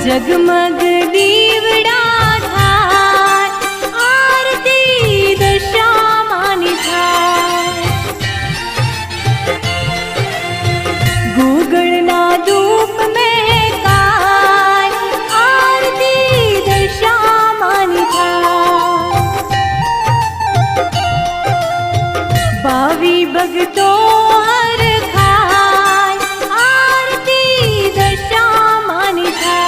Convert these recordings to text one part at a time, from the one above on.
जगमग दीवड़ा थाय, आरती दशामानी थाय। गुगळना धूप में काय, आरती दशामानी थाय। भावी भगतो हर खाय, आरती दशामानी थाय।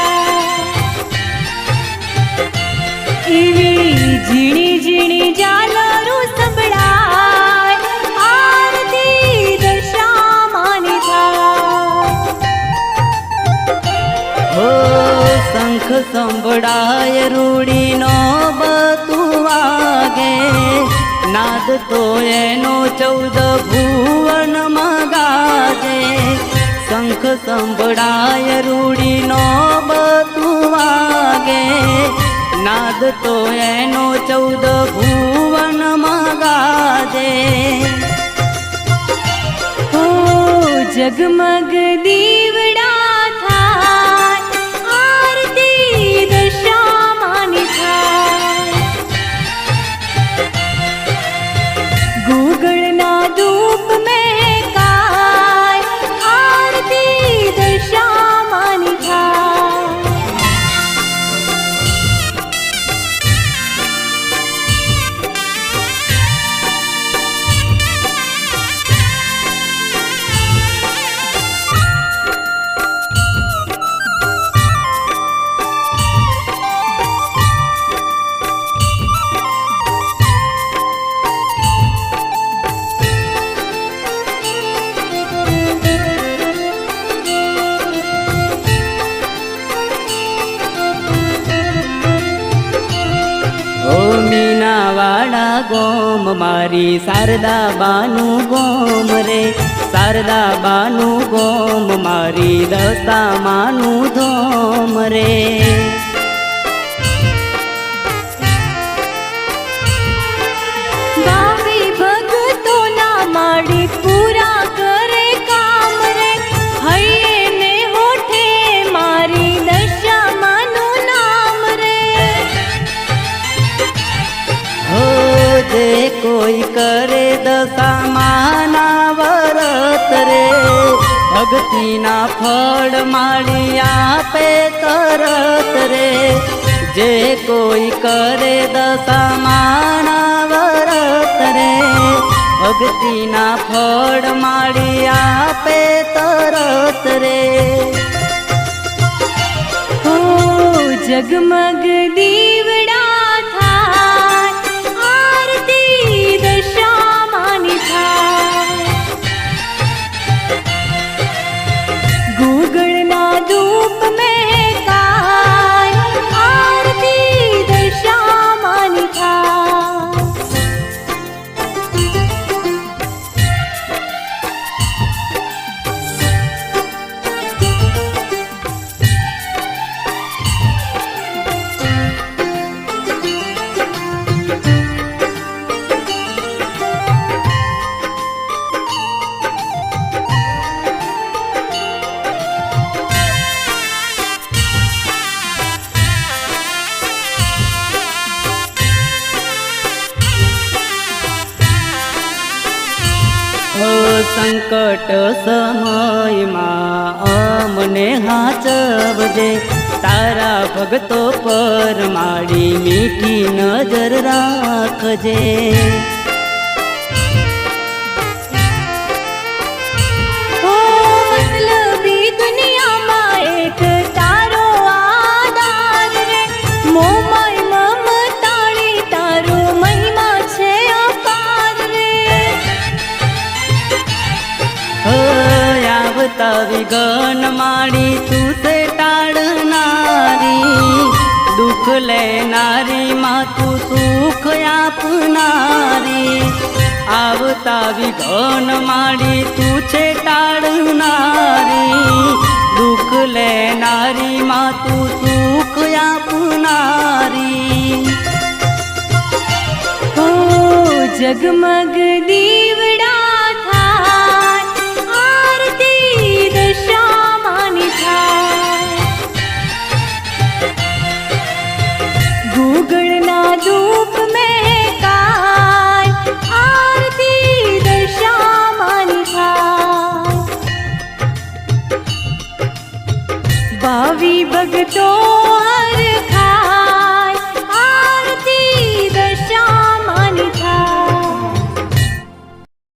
एवी झीणी झीणी झालरू संभळाय, आरती दशामानी थाय। हो शंख संभळाय रूढीनो बतु वागे, नाद तो एनो 14 भुवन मगाजे। शंख संभळाय रूढीनो बतु वागे, नाद तो एनो 14 भुवन मगाजे। हो जगमग दीवड़ा थाय, आरती दशामानी थाय। गुगळना धूप में काय, आरती दशामानी थाय। ओ मीनावाड़ा गोम मारी शारदा बानु गोम रे। शारदा बानु गोम मारी दशा मानु धोम रे। भावी भगतोना माड़ी पूरा करे काम रे। हये ने होठे मारी दशा मानु नाम रे। हो जे कोई करे दशा माना व्रत रे, भक्तिना फळ माळी आपे तरत रे। जे कोई करे दशा माना व्रत रे, भक्तिना फळ माळी आपे तरत रे। हो जगमग दीवड़ा थाय, आरती दशामानी थाय। गुगळना धूप में काय, आरती दशामानी थाय। हो संकट समय मां अमने हाचवजे। तारा भगतो पर माड़ी मीठी नजर राखजे। हो मतलबी दुनिया में एक तारो आधार रे। मोमाय ममताळी तारो महिमा छे अपार रे। हो आवता विघन माड़ी तू से टाळनारी, दुख लेनारी मां तू सुख आपनारी। आवता विघन माड़ी तू छे टाळनारी, दुख लेनारी मां तू सुख आपनारी। हो जगमग दी